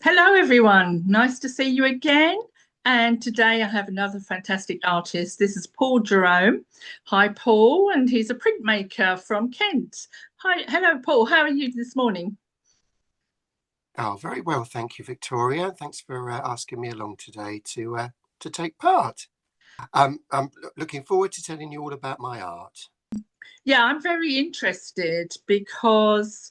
Hello, everyone. Nice to see you again. And today I have another fantastic artist. This is Paul Jerome. Hi, Paul, and he's a printmaker from Kent. Hi, hello, Paul. How are you this morning? Oh, very well, thank you, Victoria. Thanks for asking me along today to take part. I'm looking forward to telling you all about my art. Yeah, I'm very interested because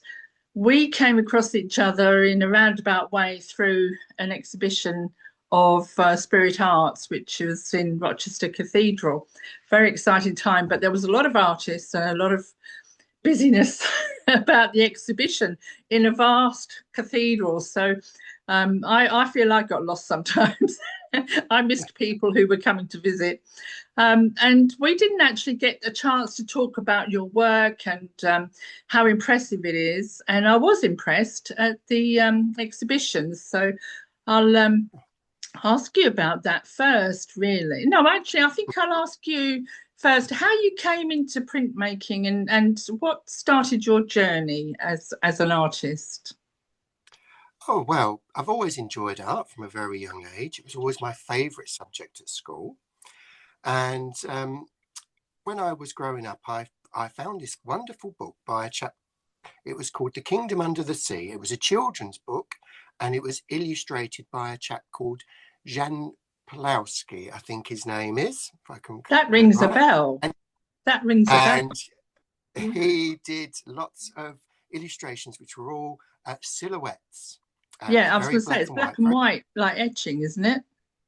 we came across each other in a roundabout way through an exhibition of Spirit Arts, which was in Rochester Cathedral. Very exciting time, but there was a lot of artists and a lot of busyness about the exhibition in a vast cathedral. So I feel I got lost sometimes. I missed people who were coming to visit. And we didn't actually get a chance to talk about your work and how impressive it is. And I was impressed at the exhibition. So I'll ask you about that first, really. No, actually, I think I'll ask you first how you came into printmaking and what started your journey as an artist. Oh, well, I've always enjoyed art from a very young age. It was always my favourite subject at school. And when I was growing up, I found this wonderful book by a chap. It was called The Kingdom Under the Sea. It was a children's book, and it was illustrated by a chap called Jan Pulowski, I think his name is, if I can That get it rings a right. bell. And, That rings a bell. and he did lots of illustrations which were all silhouettes. It was Yeah, I was very going to say black it's and black white. and white, like etching, isn't it?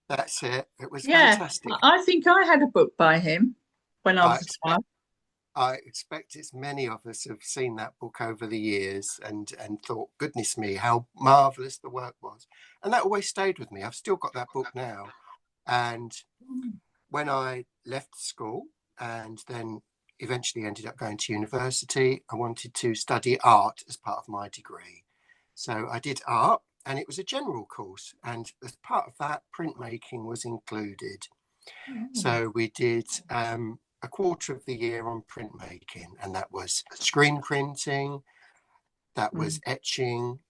That's it. It was Yeah, fantastic. I think I had a book by him when I I was a expect child. I expect as many of us have seen that book over the years and thought, goodness me, how marvelous the work was. And that always stayed with me. I've still got that book now. And when I left school and then eventually ended up going to university, I wanted to study art as part of my degree. So I did art, and it was a general course. And as part of that, printmaking was included. Mm. So we did a quarter of the year on printmaking, and that was screen printing, that was Mm. etching,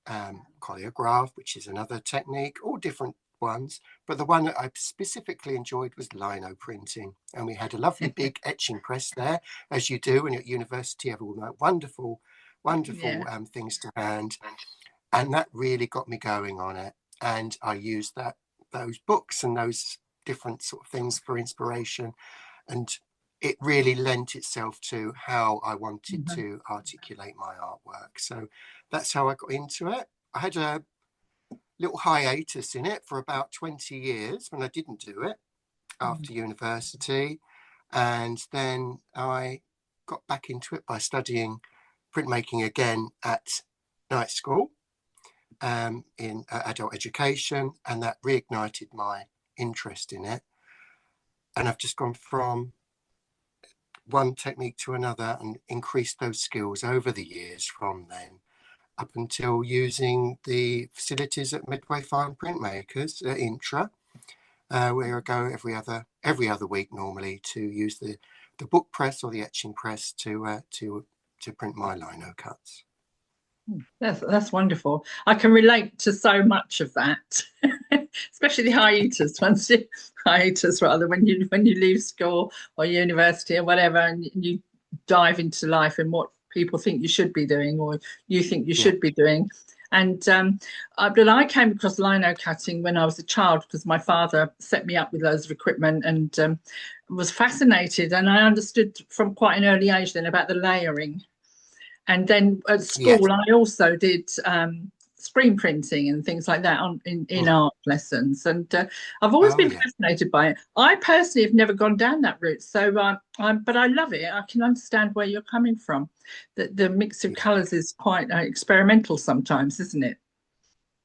coleograph, which is another technique, all different ones. But the one that I specifically enjoyed was lino printing. And we had a lovely big etching press there, as you do when you're at university, have all that wonderful, Yeah. wonderful things to hand. And that really got me going on it. And I used those books and those different sort of things for inspiration. And it really lent itself to how I wanted Mhm. to articulate my artwork. So that's how I got into it. I had a little hiatus in it for about 20 years when I didn't do it Mm. after university. And then I got back into it by studying printmaking again at night school in adult education. And that reignited my interest in it. And I've just gone from one technique to another and increased those skills over the years from then up until using the facilities at Midway Fine Printmakers at Intra, where I go every other week normally to use the book press or the etching press to print my lino cuts. That's wonderful. I can relate to so much of that, especially the hiatus. Hiatus rather when you leave school or university or whatever, and you dive into life and what people think you should be doing or you think you Yeah. should be doing. And but I came across lino cutting when I was a child because my father set me up with loads of equipment and was fascinated. And I understood from quite an early age then about the layering. And then at Yes. school, I also did screen printing and things like that in Mm. art lessons. And I've always Oh been yeah. fascinated by it. I personally have never gone down that route. So, but I love it. I can understand where you're coming from. The mix of Yeah. colours is quite experimental sometimes, isn't it?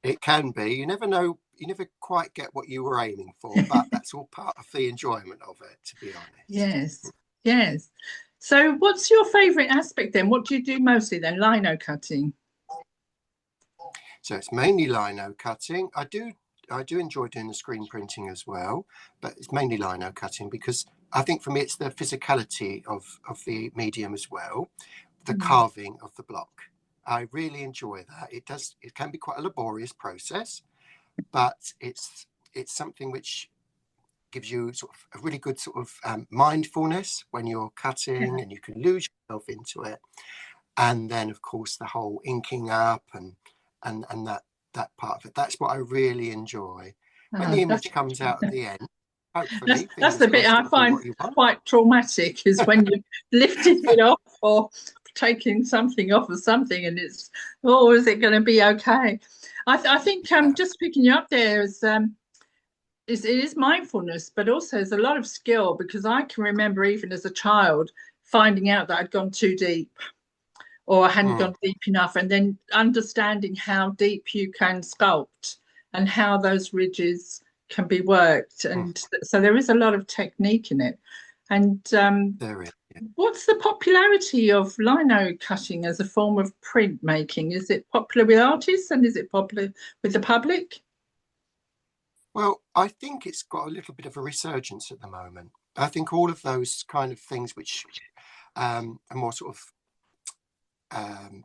It can be. You never know. You never quite get what you were aiming for, but that's all part of the enjoyment of it, to be honest. Yes, yes. So, what's your favourite aspect then? What do you do mostly then? Lino cutting. So it's mainly lino cutting. I do enjoy doing the screen printing as well, but it's mainly lino cutting because I think for me it's the physicality of the medium as well, the Mm. carving of the block. I really enjoy that. It can be quite a laborious process, but it's something which gives you sort of a really good sort of mindfulness when you're cutting, and you can lose yourself into it. And then of course the whole inking up and that part of it, that's what I really enjoy. When the That's image comes out at the end, that's hopefully, that's fingers the bit crossed, I it'll be find what you want. quite traumatic is when you're lifting it off or taking something off of something, and it's, oh, is it going to be okay? I think Yeah. just picking you up there is it is mindfulness, but also there's a lot of skill, because I can remember even as a child finding out that I'd gone too deep or I hadn't Mm, gone deep enough, and then understanding how deep you can sculpt and how those ridges can be worked. mm, And so there is a lot of technique in it. And there is. Yeah. what's the popularity of lino cutting as a form of printmaking? Is it popular with artists, and is it popular with the public? Well, I think it's got a little bit of a resurgence at the moment. I think all of those kind of things which are more sort of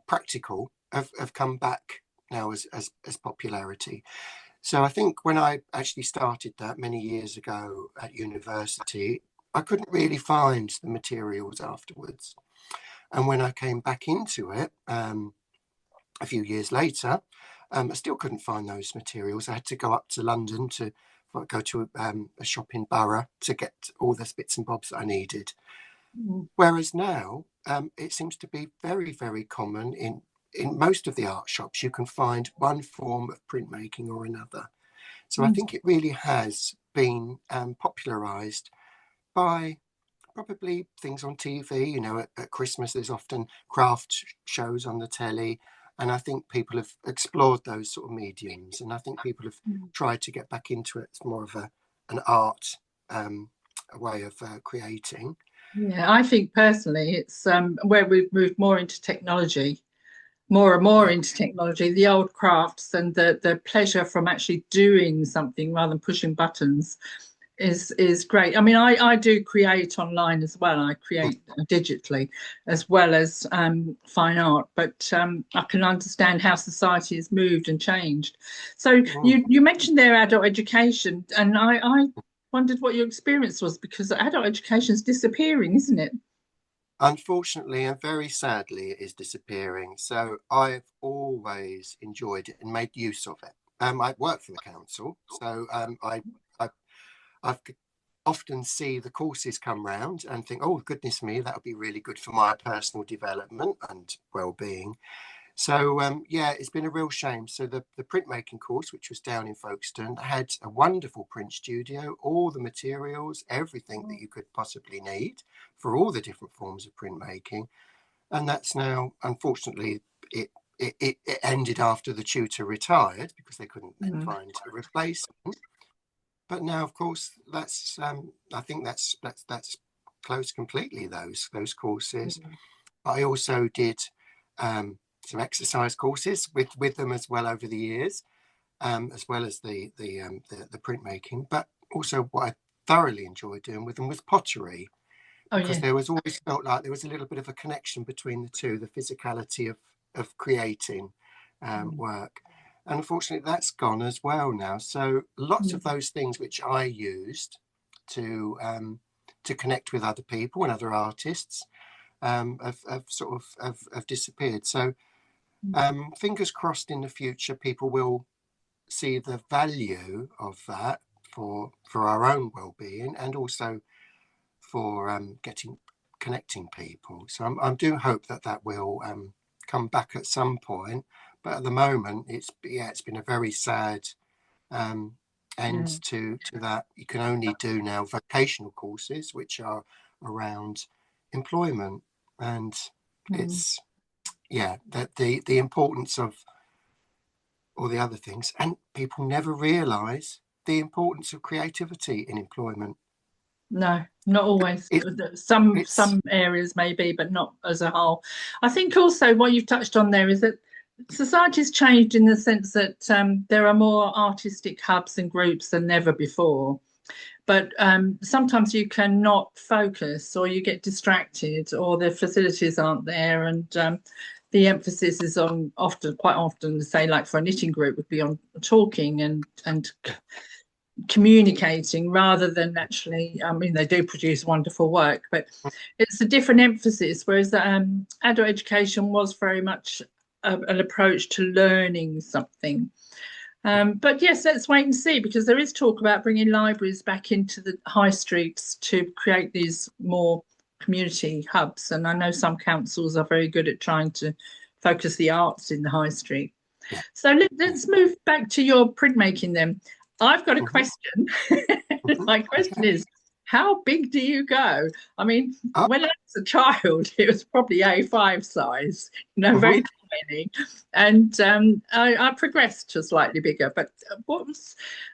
practical have come back now as popularity. So I think when I actually started that many years ago at university, I couldn't really find the materials afterwards. And when I came back into it a few years later, I still couldn't find those materials. I had to go up to London to go to a shop in Borough to get all the bits and bobs that I needed. Mm. Whereas now, it seems to be very, very common in most of the art shops. You can find one form of printmaking or another. So I Mm. think it really has been popularised by probably things on TV. You know, at Christmas, there's often craft shows on the telly. And I think people have explored those sort of mediums. And I think people have tried to get back into it. It's more of an art, a way of creating. Yeah, I think personally it's where we've moved more into technology, more and more Yeah. into technology, the old crafts and the pleasure from actually doing something rather than pushing buttons is great. I mean, I do create online as well. I create digitally as well as fine art, but I can understand how society has moved and changed. So Mm. you mentioned there adult education, and I wondered what your experience was, because adult education is disappearing, isn't it? Unfortunately and very sadly, it is disappearing. So I've always enjoyed it and made use of it. I work for the council, so I I've often see the courses come round and think, oh goodness me, that would be really good for my personal development and well-being. So yeah, it's been a real shame. So the printmaking course, which was down in Folkestone, had a wonderful print studio, all the materials, everything that you could possibly need for all the different forms of printmaking. And that's now, unfortunately, it ended after the tutor retired because they couldn't then Mm. find a replacement. But now, of course, that's I think that's closed completely. Those courses. I also did some exercise courses with them as well over the years, as well as the printmaking. But also, what I thoroughly enjoyed doing with them was pottery, Oh because yeah. there was always felt like there was a little bit of a connection between the two, the physicality of creating Mm. work. And unfortunately, that's gone as well now. So lots of Mm. those things which I used to connect with other people and other artists have sort of have disappeared. So fingers crossed in the future, people will see the value of that for our own well-being and also for getting connecting people. So I do hope that that will come back at some point. But at the moment, it's been a very sad um, end Yeah. to that. You can only do now vocational courses, which are around employment, and Mm. it's yeah that the importance of all the other things, and people never realise the importance of creativity in employment. No, not always. It, Some it's areas maybe, but not as a whole. I think also what you've touched on there is that society's changed in the sense that there are more artistic hubs and groups than ever before. But sometimes you cannot focus, or you get distracted, or the facilities aren't there, and the emphasis is on quite often, say, like for a knitting group, would be on talking and communicating rather than actually. I mean, they do produce wonderful work, but it's a different emphasis. Whereas adult education was very much an approach to learning something. But yes, let's wait and see, because there is talk about bringing libraries back into the high streets to create these more community hubs. And I know some councils are very good at trying to focus the arts in the high street. Yeah. So let's move back to your printmaking then. I've got a question. My question is, how big do you go? I mean, when I was a child, it was probably A5 size, very tiny. And I progressed to slightly bigger. But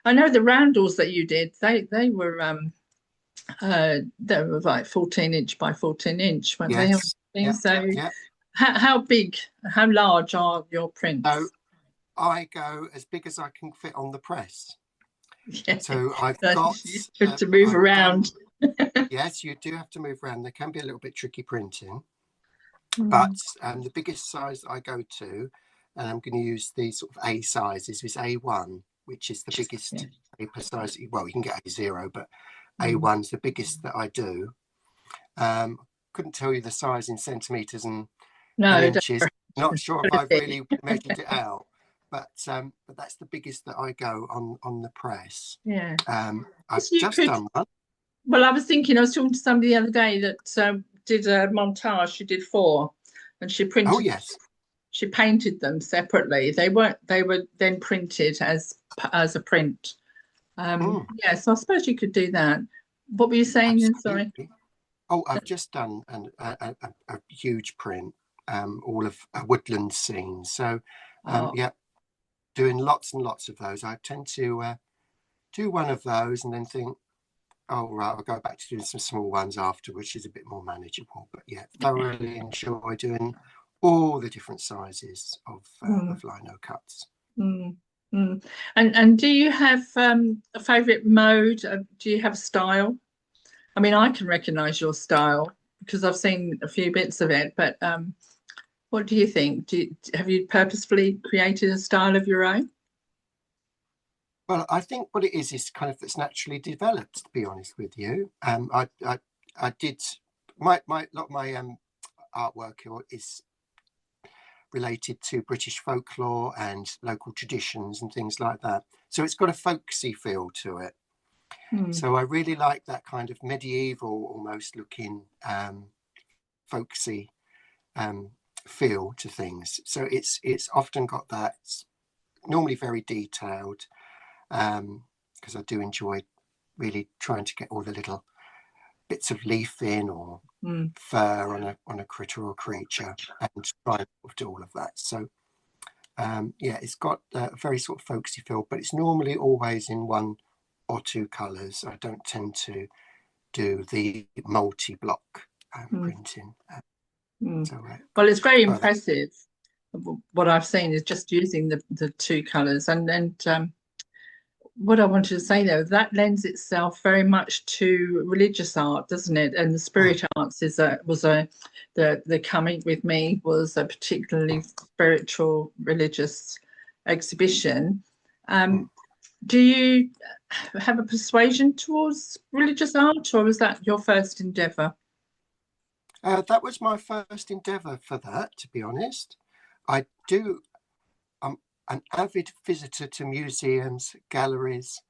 I know the roundels that you did, they were like 14-inch by 14-inch, weren't they? Yeah, so yeah. How large are your prints? So I go as big as I can fit on the press. Yeah. So I've got to move around. Yes, you do have to move around. They can be a little bit tricky printing, but the biggest size I go to, and I'm going to use the sort of A sizes, is A1, which is the biggest paper size. Well, you can get A0, but A1's the biggest that I do. Couldn't tell you the size in centimeters and inches. Not sure if I've really measured it out, but that's the biggest that I go on the press. Yeah. I've just done one. Well, I was talking to somebody the other day that did a montage. She did 4, and she printed. Oh yes. She painted them separately. They were then printed as a print. Yeah, so I suppose you could do that. What were you saying then? Sorry. Oh, I've just done a huge print, all of a woodland scene. So, yeah, doing lots and lots of those. I tend to do one of those and then think, oh, right, I'll go back to doing some small ones after, which is a bit more manageable. But yeah, thoroughly enjoy doing all the different sizes of lino cuts. And do you have a favourite mode? Do you have style? I mean, I can recognise your style because I've seen a few bits of it. But what do you think? Have you purposefully created a style of your own? Well, I think what it is kind of it's naturally developed. To be honest with you, I did my lot of my artwork is related to British folklore and local traditions and things like that. So it's got a folksy feel to it. So I really like that kind of medieval, almost looking folksy feel to things. So it's often got that. It's normally very detailed. Because I do enjoy really trying to get all the little bits of leaf in or fur on a critter or creature and try and do all of that. So yeah, it's got a very sort of folksy feel, but it's normally always in 1 or 2 colours. I don't tend to do the multi-block printing. Well, it's very impressive. What I've seen is just using the 2 colours, and what I wanted to say though, that lends itself very much to religious art, doesn't it? And the spirit arts the Coming With Me was a particularly spiritual religious exhibition. Do you have a persuasion towards religious art, or was that your first endeavour? That was my first endeavour for that, to be honest. I'm an avid visitor to museums, galleries,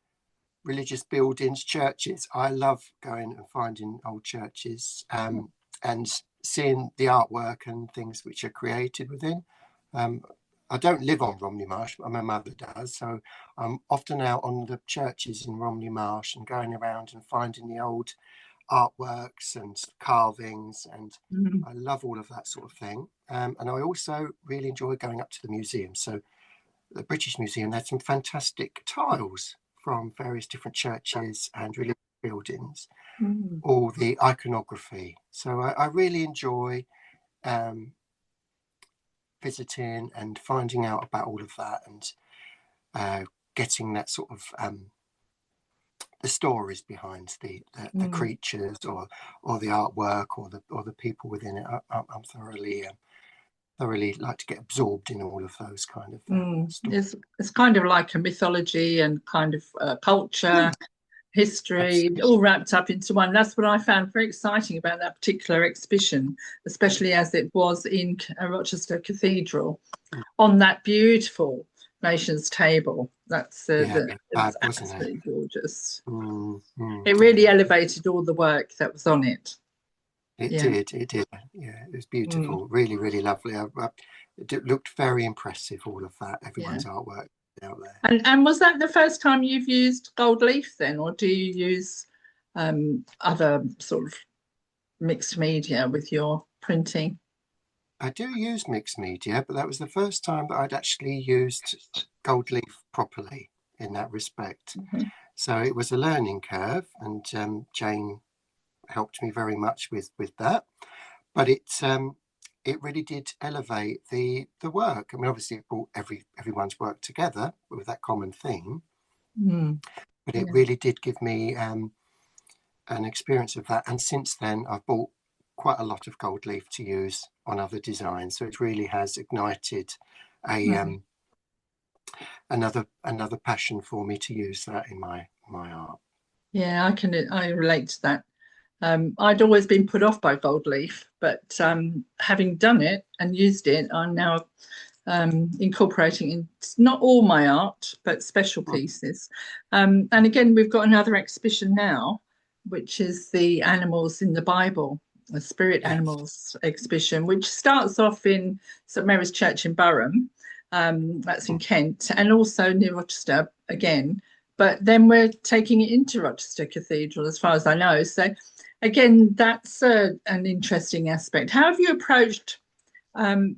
religious buildings, churches. I love going and finding old churches and seeing the artwork and things which are created within. I don't live on Romney Marsh, but my mother does. So I'm often out on the churches in Romney Marsh and going around and finding the old artworks and carvings, and I love all of that sort of thing. And I also really enjoy going up to the museum. So the British Museum had some fantastic tiles from various different churches and religious buildings, all the iconography. So I really enjoy visiting and finding out about all of that and getting that sort of the stories behind the creatures or the artwork or the people within it. I'm thoroughly thoroughly like to get absorbed in all of those kind of stories. It's kind of like a mythology and kind of culture, history, Absolutely. all wrapped up into one. That's what I found very exciting about that particular exhibition, especially as it was in Rochester Cathedral on that beautiful Nations table. Yeah, It was wasn't it? absolutely gorgeous. It really Yeah. elevated all the work that was on it. It Yeah. did, it did. Yeah, it was Mm, beautiful. Really, really lovely. It looked very impressive, all of that, yeah. everyone's artwork out there. And was that the first time you've used gold leaf then, or do you use other sort of mixed media with your printing? I do use mixed media, but that was the first time that I'd actually used gold leaf properly in that respect. Mhm. So it was a learning curve, and Jane helped me very much with that. But it really did elevate the work. I mean, obviously, it brought everyone's work together with that common theme. Mm, But it yeah. really did give me an experience of that. And since then, I've bought quite a lot of gold leaf to use on other designs. So it really has ignited a Mm. another passion for me to use that in my art. Yeah, I relate to that. I'd always been put off by gold leaf, but having done it and used it, I'm now incorporating in not all my art, but special pieces. And again, we've got another exhibition now, which is the animals in the Bible, the spirit Yes, animals exhibition, which starts off in St Mary's Church in Burham, that's in Kent, and also near Rochester again. But then we're taking it into Rochester Cathedral, as far as I know. So again, that's an interesting aspect. How have you approached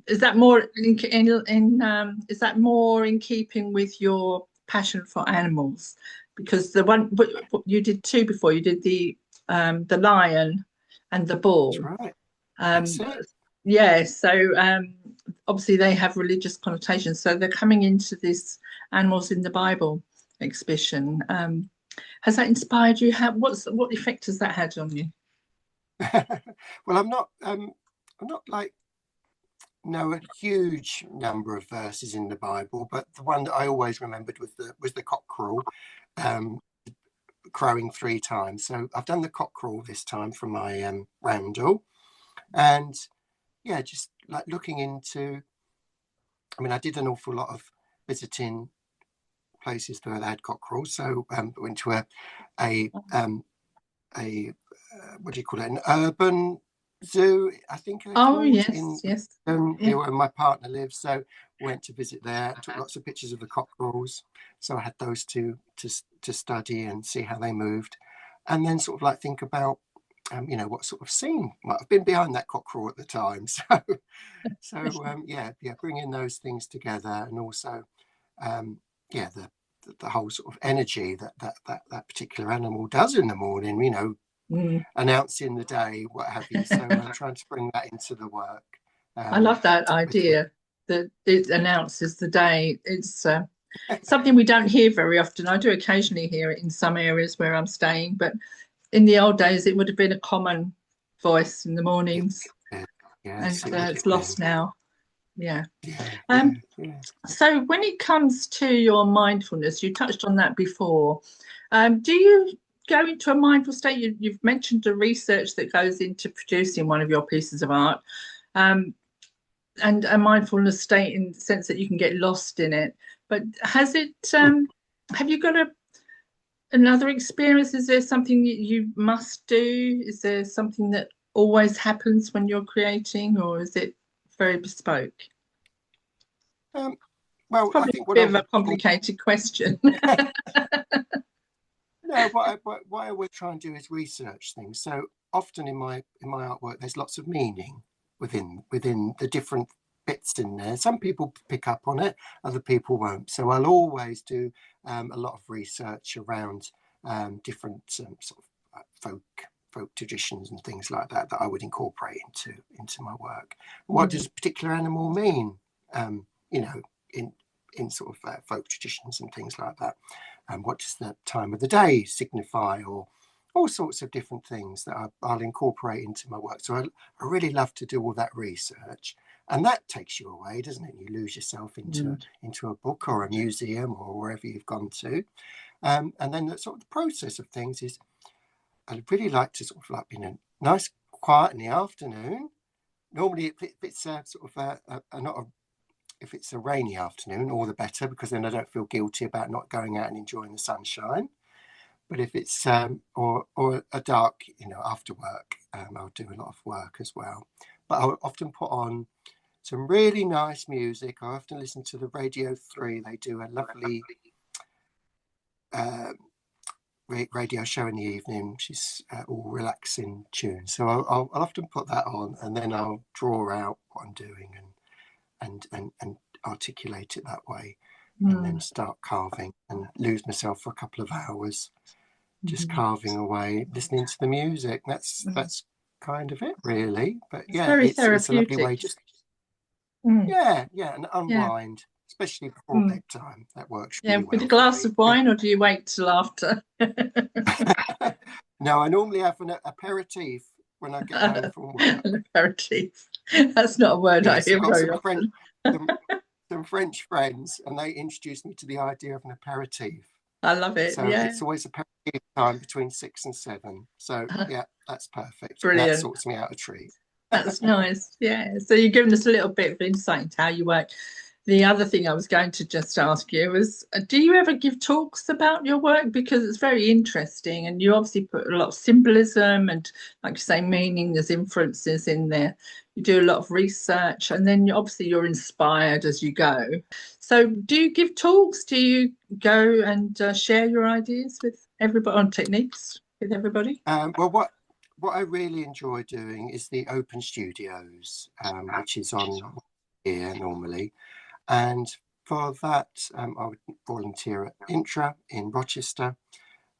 is that more is that more in keeping with your passion for animals? Because the one you did two before, you did the lion and the that's bull. right. That's Um, it. yeah, so obviously they have religious connotations, so they're coming into this animals in the Bible exhibition. Has that inspired you? What effect has that had on you? Well, I'm not like know a huge number of verses in the Bible, but the one that I always remembered was the cockerel um, crowing three times. So I've done the cockerel this time from my roundel, and yeah, just like looking into. I mean, I did an awful lot of visiting places where they had cockerels. So went to a um, a what do you call it? An urban zoo, I think they're Oh called, yes, yes, yeah. near where my partner lives. So went to visit there, took lots of pictures of the cockerels. So I had those to study and see how they moved, and then sort of like think about. What sort of scene might have been behind that cockerel at the time. So bringing those things together, and also, um, yeah, the whole sort of energy that particular animal does in the morning. Mm. Announcing the day, what have you. So I'm trying to bring that into the work. I Um, love that with idea that it announces the day. It's something we don't hear very often. I do occasionally hear it in some areas where I'm staying, but in the old days, it would have been a common voice in the it, mornings, and yes, it would it's have been. lost now. Yeah. Yeah, Um, yeah. so when it comes to your mindfulness, you touched on that before. Do you go into a mindful state? You've mentioned the research that goes into producing one of your pieces of art. Um, and a mindfulness state in the sense that you can get lost in it. But has it, have you got another experience? Is there something that you must do? Is there something that always happens when you're creating, or is it very bespoke? Um, It's well, I probably think a bit of a complicated question. no, what I always try and do is research things. So often in my artwork, there's lots of meaning within the different bits in there. Some people pick up on it, other people won't. So I'll always do a lot of research around different sort of folk traditions and things like that I would incorporate into my work. What Mm, does a particular animal mean? You know, in sort of folk traditions and things like that. And what does the time of the day signify, or all sorts of different things that I'll incorporate into my work. So I really love to do all that research, And that takes you away, doesn't it? You lose yourself into a book or a museum or wherever you've gone to. And then the sort of the process of things is, I'd really like to sort of like be in a nice quiet in the afternoon. Normally, if it's a sort of if it's a rainy afternoon, all the better, because then I don't feel guilty about not going out and enjoying the sunshine. But if it's or a dark, after work, I'll do a lot of work as well. But I'll often put on some really nice music. I often listen to the Radio 3. They do a lovely radio show in the evening, which is all relaxing tunes. So I'll often put that on, and then I'll draw out what I'm doing and articulate it that way, and then start carving and lose myself for a couple of hours just carving away, listening to the music. That's kind of it, really. But it's very it's a lovely way just and unwind, especially before bedtime. That works really well. With a glass of wine, or do you wait till after? No, I normally have an aperitif when I get home from work. An aperitif. That's not a word I hear very often. Some French friends, and they introduced me to the idea of an aperitif. I love it. So it's always aperitif time between 6 and 7. So that's perfect. Brilliant. That sorts me out a treat. That's nice. Yeah. So you've given us a little bit of insight into how you work. The other thing I was going to just ask you was, do you ever give talks about your work? Because it's very interesting, and you obviously put a lot of symbolism and, like you say, meaning. There's inferences in there. You do a lot of research, and then obviously you're inspired as you go. So do you give talks? Do you go and share your ideas with everybody on techniques with everybody? Well, what I really enjoy doing is the open studios, which is on here normally. And for that, I would volunteer at Intra in Rochester.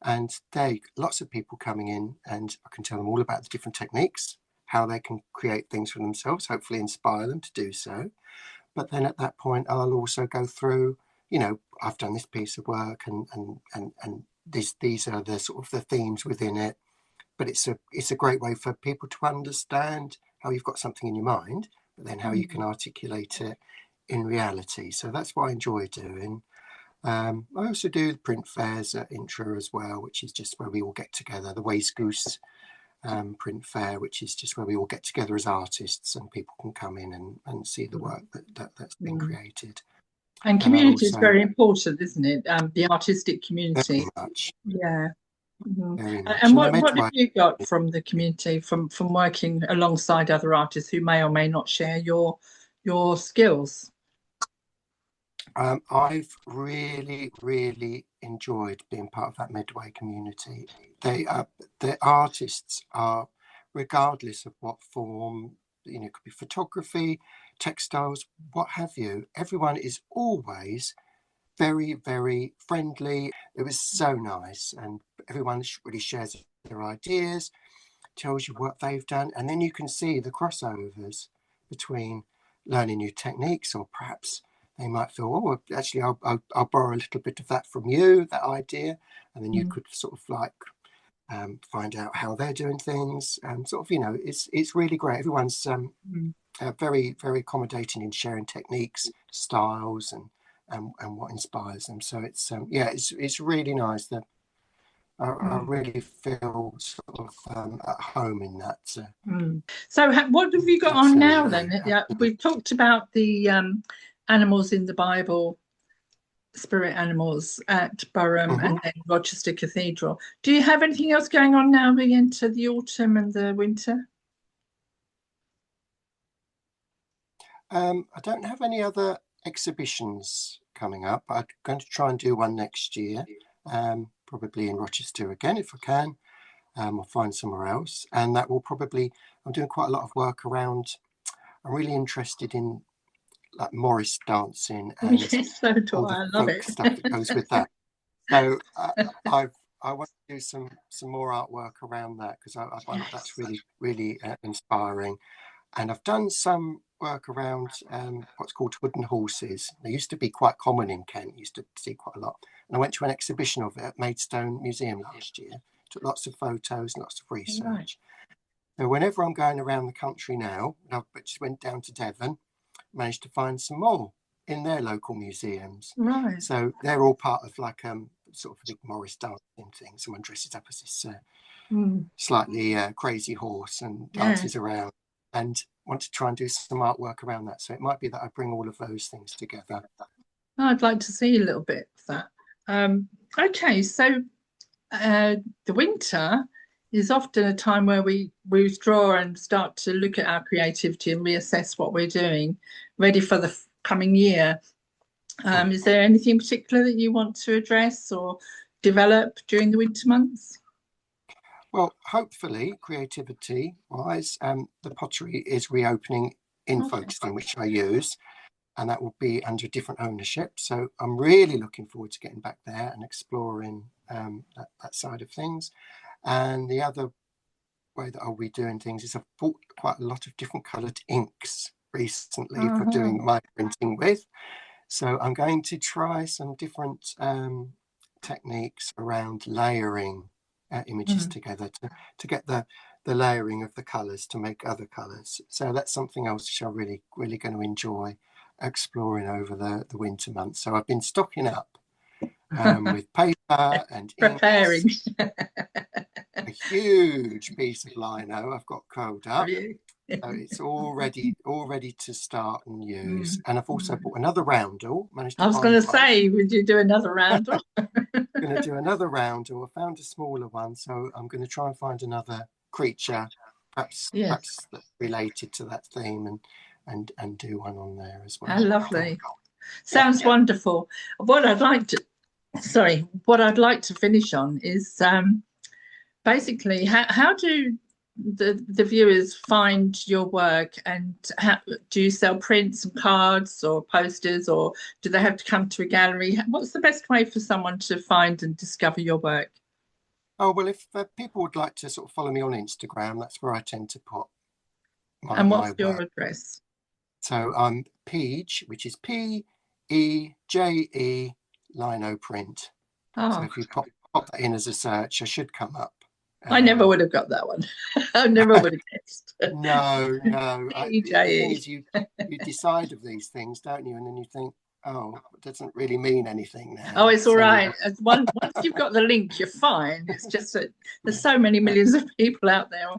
And lots of people coming in, and I can tell them all about the different techniques, how they can create things for themselves, hopefully inspire them to do so. But then at that point, I'll also go through, I've done this piece of work, and these are the sort of the themes within it. But it's a great way for people to understand how you've got something in your mind, but then how you can articulate it in reality. So that's what I enjoy doing. I also do the print fairs at Intra as well, which is just where we all get together. The Waste Goose print fair, which is just where we all get together as artists, and people can come in and see the work that's been created. And community is very important, isn't it? The artistic community. Very much. Yeah. Very much. And what have you got from the community, from working alongside other artists who may or may not share your skills? I've really, really enjoyed being part of that Medway community. The artists are, regardless of what form, it could be photography, textiles, what have you. Everyone is always very, very friendly. It was so nice, and everyone really shares their ideas, tells you what they've done, and then you can see the crossovers between learning new techniques, or perhaps they might feel, oh, actually, I'll borrow a little bit of that from you, that idea, and then you could sort of like find out how they're doing things. It's really great. Everyone's very, very accommodating in sharing techniques, styles, and what inspires them. So it's really nice that I really feel sort of at home in that. So what have you got on now then? We've talked about the animals in the Bible, spirit animals at Burham and then Rochester Cathedral. Do you have anything else going on now we enter the autumn and the winter? I don't have any other exhibitions coming up. I'm going to try and do one next year, probably in Rochester again if I can, or find somewhere else. And that will probably, I'm doing quite a lot of work around, I'm really interested in like Morris dancing and all the folk stuff that goes with that. So I want to do some more artwork around that, because I find that's really, really inspiring. And I've done some work around what's called wooden horses. They used to be quite common in Kent, used to see quite a lot. And I went to an exhibition of it at Maidstone Museum last year, took lots of photos, lots of research. So whenever I'm going around the country now, I just went down to Devon, managed to find some more in their local museums. Right. So they're all part of like sort of a big Morris dancing thing. Someone dresses up as this slightly crazy horse and dances around, and want to try and do some artwork around that. So it might be that I bring all of those things together. I'd like to see a little bit of that. Okay, so the winter is often a time where we withdraw and start to look at our creativity and reassess what we're doing, ready for the coming year. Is there anything particular that you want to address or develop during the winter months? Well, hopefully, creativity-wise, the pottery is reopening in Folkestone, which I use, and that will be under different ownership. So I'm really looking forward to getting back there and exploring that side of things. And the other way that I'll be doing things is I've bought quite a lot of different coloured inks recently for doing my printing with. So I'm going to try some different techniques around layering images together to get the layering of the colours to make other colours. So that's something else which I'm really going to enjoy exploring over the winter months. So I've been stocking up with paper and preparing inks. A huge piece of lino I've got curled up. So it's all ready to start and use. And I've also bought another roundel. I was going to say, would you do another roundel? I'm going to do another roundel. I found a smaller one, so I'm going to try and find another creature, perhaps related to that theme, and do one on there as well. How lovely! Sounds wonderful. What I'd like to finish on is basically how do the viewers find your work, and do you sell prints and cards or posters, or do they have to come to a gallery? What's the best way for someone to find and discover your work? Oh, well, if people would like to sort of follow me on Instagram, that's where I tend to put and what's your address? So I'm Peege, which is P-E-J-E Lino Print. So if you pop that in as a search, I should come up. I never would have got that one. I never would have guessed. No. The thing is, you decide of these things, don't you? And then you think, oh, it doesn't really mean anything now. Oh, it's all right. Once you've got the link, you're fine. It's just that there's so many millions of people out there.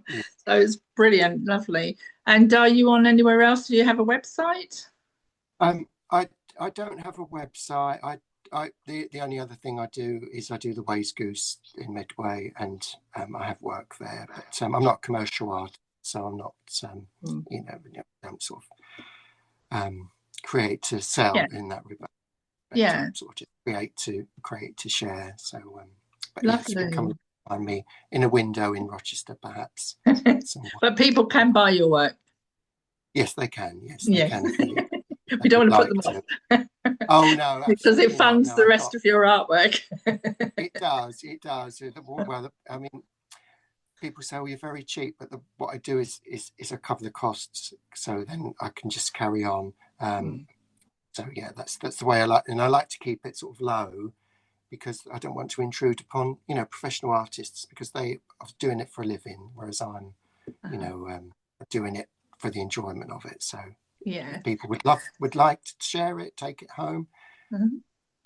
So it's brilliant, lovely. And are you on anywhere else? Do you have a website? I don't have a website. The only other thing I do is I do the Ways Goose in Medway, and I have work there. But I'm not a commercial artist, so I'm not, I'm sort of create to sell in that regard. But, sort of create to share. So, but yes, you can come and find me in a window in Rochester, perhaps. But people can buy your work. Yes, they can. Yes, they can. We don't want to put them off. Oh no, because it funds the rest of your artwork. It does. Well, I mean, people say, "Oh, you're very cheap," but what I do is I cover the costs, so then I can just carry on. So yeah, that's the way I like, and I like to keep it sort of low, because I don't want to intrude upon professional artists, because they are doing it for a living, whereas I'm doing it for the enjoyment of it. So if people would like to share it, take it home.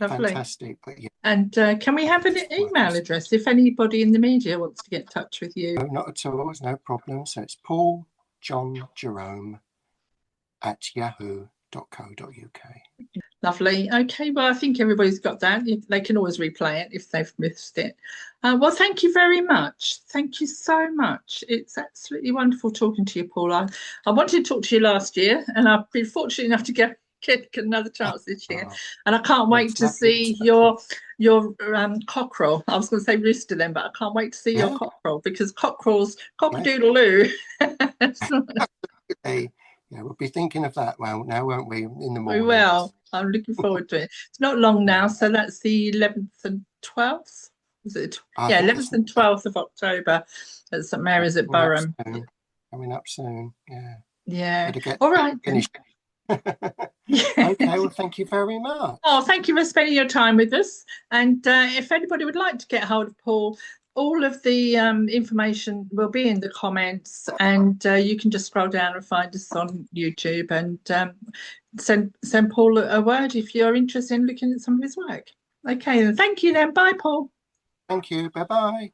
Lovely. Fantastic. But and can we have an email address if anybody in the media wants to get in touch with you? No, not at all. There's no problem. So it's pauljohnjerome@yahoo.co.uk. Lovely. Okay, well, I think everybody's got that. They can always replay it if they've missed it. Well, thank you very much. Thank you so much. It's absolutely wonderful talking to you, Paul. I wanted to talk to you last year, and I've been fortunate enough to get another chance this year. And I can't wait to see your cockerel. I was going to say rooster then, but I can't wait to see your cockerel, because cockerels cock-a-doodle-loo. Yeah, we'll be thinking of that now, won't we, in the morning? We will. I'm looking forward to it. It's not long now, so that's the 11th and 12th. Is it? 11th and 12th of October at St Mary's at Burham. Coming up soon. Yeah. All right. Okay, well, thank you very much. Oh, thank you for spending your time with us. And if anybody would like to get hold of Paul, all of the information will be in the comments, and you can just scroll down and find us on YouTube, and send Paul a word if you're interested in looking at some of his work. Okay, then thank you then. Bye, Paul. Thank you. Bye bye.